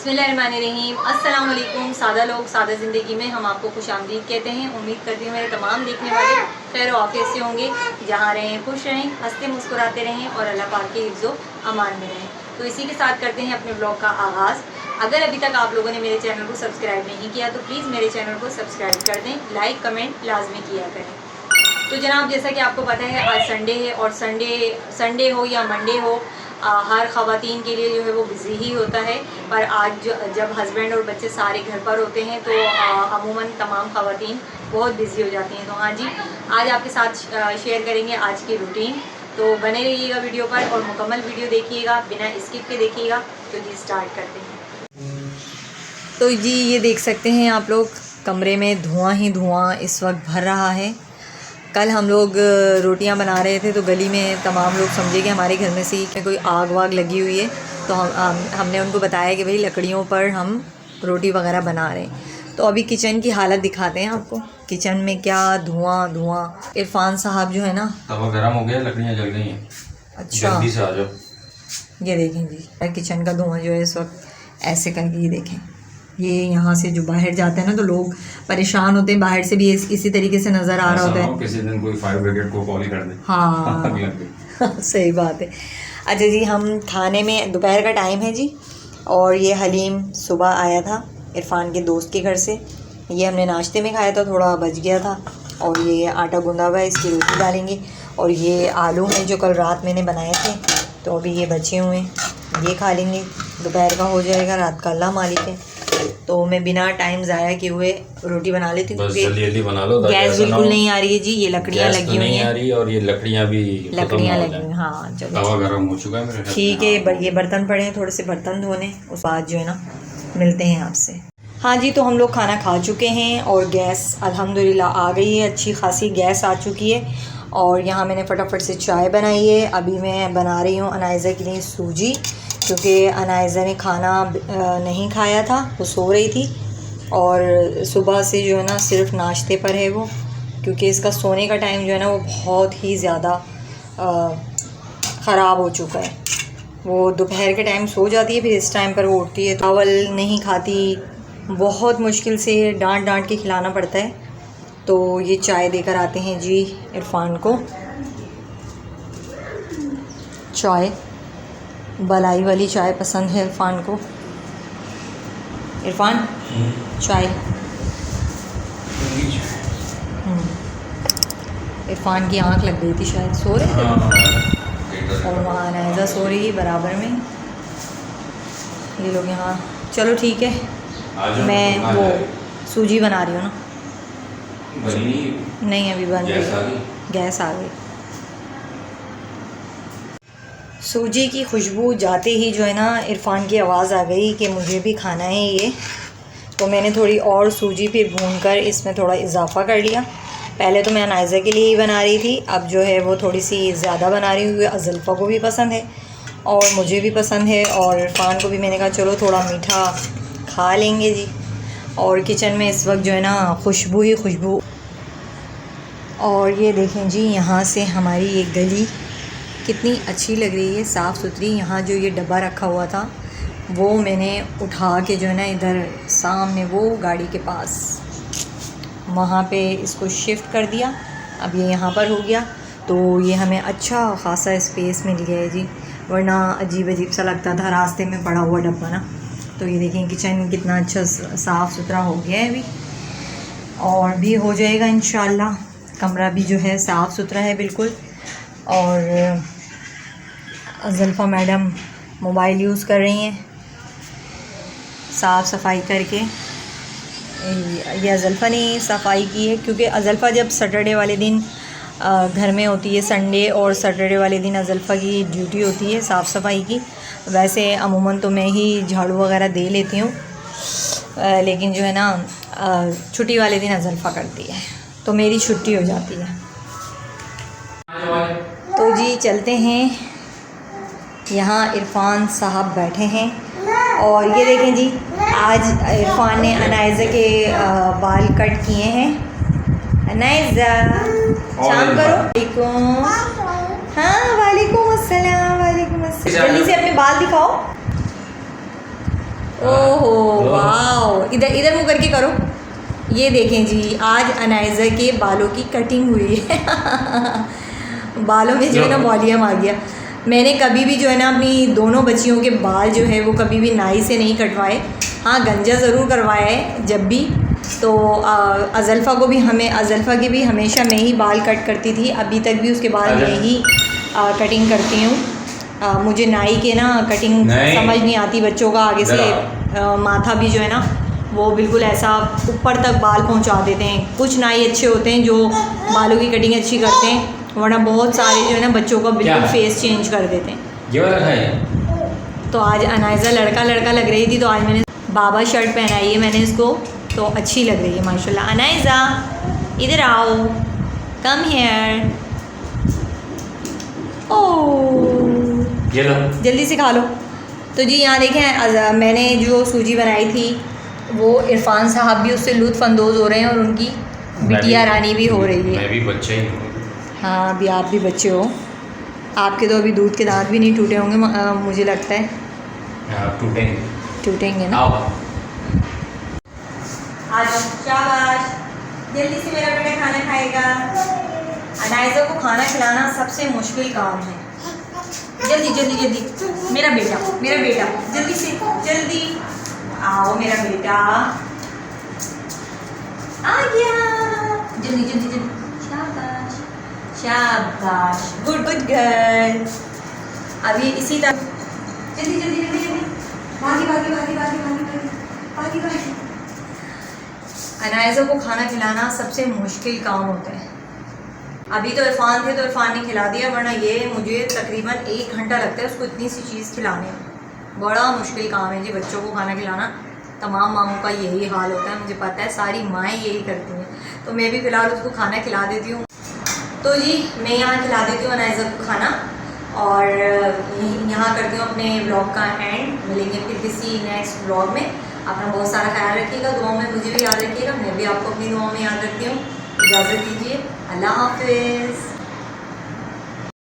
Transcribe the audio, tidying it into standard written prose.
बिस्मिल्लाहिर्रहमानिर्रहीम। अस्सलाम वालेकुम। सादा लोग सादा ज़िंदगी में हम आपको खुशामदीद कहते हैं। उम्मीद करती हूँ मेरे तमाम देखने वाले खैर आफियत से होंगे, जहाँ रहें खुश रहें, हंसते मुस्कुराते रहें और अल्लाह पाक के हिफ्ज़ो अमान में रहें। तो इसी के साथ करते हैं अपने ब्लॉग का आगाज़। अगर अभी तक आप लोगों ने मेरे चैनल को सब्सक्राइब नहीं किया तो प्लीज़ मेरे चैनल को सब्सक्राइब कर दें, लाइक कमेंट लाजमी किया करें। तो जनाब, जैसा कि आपको पता है आज संडे है और संडे हो या मंडे हो, हर ख़वातीन के लिए जो है वो बिज़ी ही होता है। पर आज जब हस्बैंड और बच्चे सारे घर पर होते हैं तो अमूमन तमाम ख़वातीन बहुत बिज़ी हो जाती हैं। तो हाँ जी, आज आपके साथ शेयर करेंगे आज की रूटीन। तो बने रहिएगा वीडियो पर और मुकम्मल वीडियो देखिएगा, बिना स्किप के देखिएगा। तो जी स्टार्ट करते हैं। तो जी ये देख सकते हैं आप लोग, कमरे में धुआं ही धुआं इस वक्त भर रहा है। कल हम लोग रोटियां बना रहे थे तो गली में तमाम लोग समझे कि हमारे घर में से कोई आग वाग लगी हुई है। तो हमने उनको बताया कि भाई लकड़ियों पर हम रोटी वगैरह बना रहे हैं। तो अभी किचन की हालत दिखाते हैं आपको, किचन में क्या धुआं। इरफान साहब जो है ना, तवा गर्म हो गया, लकड़ियाँ जल गई हैं। अच्छा जल्दी से आ जाओ। ये देखें जी, किचन का धुआं जो है इस वक्त ऐसे करके, ये देखें, ये यहाँ से जो बाहर जाते हैं ना तो लोग परेशान होते हैं, बाहर से भी इसी तरीके से नज़र आ रहा होता है। किसी दिन कोई फायर ब्रिगेड को कॉल कर दे। हाँ सही बात है। अच्छा जी, हम खाने में दोपहर का टाइम है जी, और ये हलीम सुबह आया था इरफान के दोस्त के घर से। ये हमने नाश्ते में खाया था, थोड़ा बच गया था। और ये आटा गूंदा हुआ है, इसकी रोटी डालेंगे। और ये आलू हैं जो कल रात मैंने बनाए थे, तो अभी ये बचे हुए हैं, ये खा लेंगे। दोपहर का हो जाएगा, रात का अल्लाह मालिक है। तो मैं बिना टाइम ज़ाया किए हुए रोटी बना लेती हूँ, जल्दी बना लो। गैस बिल्कुल नहीं आ रही है जी, ये लकड़ियाँ लगी हुई हैं। आ रही और ये लकड़ियाँ भी लगी हुई। हाँ चलो, तवा गरम हो चुका है मेरे। ठीक है। ये बर्तन पड़े हैं, थोड़े से बर्तन धोने, उस बाद जो है ना मिलते हैं आपसे। हाँ जी, तो हम लोग खाना खा चुके हैं और गैस अल्हम्दुलिल्लाह आ गई है, अच्छी खासी गैस आ चुकी है। और यहाँ मैंने फटाफट से चाय बनाई है। अभी मैं बना रही हूँ अनाइज़ा के लिए सूजी, क्योंकि अनाइज़ा ने खाना नहीं खाया था, वो सो रही थी। और सुबह से जो है ना सिर्फ नाश्ते पर है वो, क्योंकि इसका सोने का टाइम जो है ना वो बहुत ही ज़्यादा ख़राब हो चुका है। वो दोपहर के टाइम सो जाती है, फिर इस टाइम पर वो उठती है, चावल नहीं खाती, बहुत मुश्किल से डांट के खिलाना पड़ता है। तो ये चाय देकर आते हैं जी इरफान को। चाय बलाई वाली चाय पसंद है इरफान को। इरफान चाय। इरफान की आंख लग गई थी शायद, सो रहे थे। और वहाँ अनाइज़ा सो रही है बराबर में। ये लोग यहाँ, चलो ठीक है, मैं वो सूजी बना रही हूँ ना। नहीं अभी बन रही, गैस आ गई। सूजी की खुशबू जाते ही जो है ना इरफान की आवाज़ आ गई कि मुझे भी खाना है ये। तो मैंने थोड़ी और सूजी फिर भूनकर इसमें थोड़ा इजाफ़ा कर लिया। पहले तो मैं अनाइज़ा के लिए ही बना रही थी, अब जो है वो थोड़ी सी ज़्यादा बना रही हूँ। अज़ल्फ़ा को भी पसंद है और मुझे भी पसंद है, और इरफान को भी मैंने कहा चलो थोड़ा मीठा खा लेंगे जी। और किचन में इस वक्त जो है ना खुशबू ही खुशबू। और ये देखें जी, यहाँ से हमारी ये गली कितनी अच्छी लग रही है, साफ़ सुथरी। यहाँ जो ये डब्बा रखा हुआ था वो मैंने उठा के जो है ना इधर सामने वो गाड़ी के पास वहाँ पे इसको शिफ्ट कर दिया। अब ये यहाँ पर हो गया, तो ये हमें अच्छा ख़ासा स्पेस मिल गया है जी, वरना अजीब सा लगता था रास्ते में पड़ा हुआ डब्बा ना। तो ये देखें किचन कितना अच्छा साफ़ सुथरा हो गया है अभी, और भी हो जाएगा इंशाल्लाह। कमरा भी जो है साफ़ सुथरा है बिल्कुल। और अज़ल्फ़ा मैडम मोबाइल यूज़ कर रही हैं साफ़ सफाई करके। ये अज़ल्फ़ा ने सफाई की है, क्योंकि अज़ल्फ़ा जब सैटरडे वाले दिन घर में होती है, संडे और सैटरडे वाले दिन अज़ल्फ़ा की ड्यूटी होती है साफ़ सफाई की। वैसे अमूमन तो मैं ही झाड़ू वगैरह दे लेती हूँ, लेकिन जो है ना छुट्टी वाले दिन अज़ल्फ़ा करती है, तो मेरी छुट्टी हो जाती है। तो जी चलते हैं, यहाँ इरफान साहब बैठे हैं। और ये देखें जी, आज इरफान ने अनाइज़ा के बाल कट किए हैं। अनाइज़ा शाम करो। वालेकुम। हाँ वालेकुम अस्सलाम। वालेकुम अस्सलाम। जल्दी से अपने बाल दिखाओ। ओहो वाह, इधर इधर मुँह करके करो। ये देखें जी, आज अनाइज़ा के बालों की कटिंग हुई है। बालों में जो है ना वॉल्यूम आ गया। मैंने कभी भी जो है ना अपनी दोनों बच्चियों के बाल जो है वो कभी भी नाई से नहीं कटवाए। हाँ, गंजा ज़रूर करवाया है जब भी। तो अज़ल्फ़ा को भी अज़ल्फ़ा के भी हमेशा मैं ही बाल कट करती थी, अभी तक भी उसके बाल मैं ही कटिंग करती हूँ। मुझे नाई के ना कटिंग समझ नहीं आती बच्चों का, आगे से माथा भी जो है ना वो बिल्कुल ऐसा ऊपर तक बाल पहुंचा देते हैं। कुछ नाई अच्छे होते हैं जो बालों की कटिंग अच्छी करते हैं, वरना बहुत सारे जो है ना बच्चों का बिल्कुल फेस चेंज कर देते हैं। ये वाला है। तो आज अनाइज़ा लड़का लड़का लग रही थी, तो आज मैंने बाबा शर्ट पहनाई है मैंने इसको, तो अच्छी लग रही है माशाल्लाह। अनाइज़ा इधर आओ, कम हियर। ओह ये लो, जल्दी से खा लो। तो जी यहाँ देखें, मैंने जो सूजी बनाई थी वो इरफान साहब भी उससे लुत्फ़ अंदोज़ हो रहे हैं और उनकी बिटिया रानी भी हो रही है। मैं भी बच्चा ही हूँ। हाँ, अभी आप भी बच्चे हो, आपके तो अभी दूध के दांत भी नहीं टूटे होंगे मुझे लगता है। टूटेंगे ना। आज शाबाश, जल्दी से मेरा बेटा खाना खाएगा। अनाइज़ा को खाना खिलाना सबसे मुश्किल काम है। जल्दी जल्दी जल्दी, मेरा बेटा जल्दी से जल्दी आओ, मेरा बेटा आ गया। जल्दी जल्दी जल्दी, शाबाश शाबाश, गुड गुड गर्ल। अभी इसी तरह जल्दी जल्दी जल्दी जल्दी, भागी भागी भागी भागी भागी भागी भागी भागी। अनाइज़ा को खाना खिलाना सबसे मुश्किल काम होता है। अभी तो इरफान थे तो इरफान ने खिला दिया, वरना ये मुझे तकरीबन 1 घंटा लगता है उसको इतनी सी चीज़ खिलाने में। बड़ा मुश्किल काम है जी बच्चों को खाना खिलाना। तमाम मामों का यही हाल होता है, मुझे पता है, सारी माएँ यही करती हैं। तो मैं भी फ़िलहाल उसको खाना खिला देती हूँ। तो जी मैं यहाँ खिला देती हूँ अनाइज़ा को खाना, और यहाँ करती हूँ अपने ब्लॉग का एंड। मिलेंगे फिर किसी नेक्स्ट ब्लॉग में। अपना बहुत सारा ख्याल रखिएगा, दुआओं में मुझे भी याद रखिएगा, मैं भी आपको अपनी दुआओं में याद रखती हूँ। इजाज़त दीजिए, अल्लाह हाफ़िज़।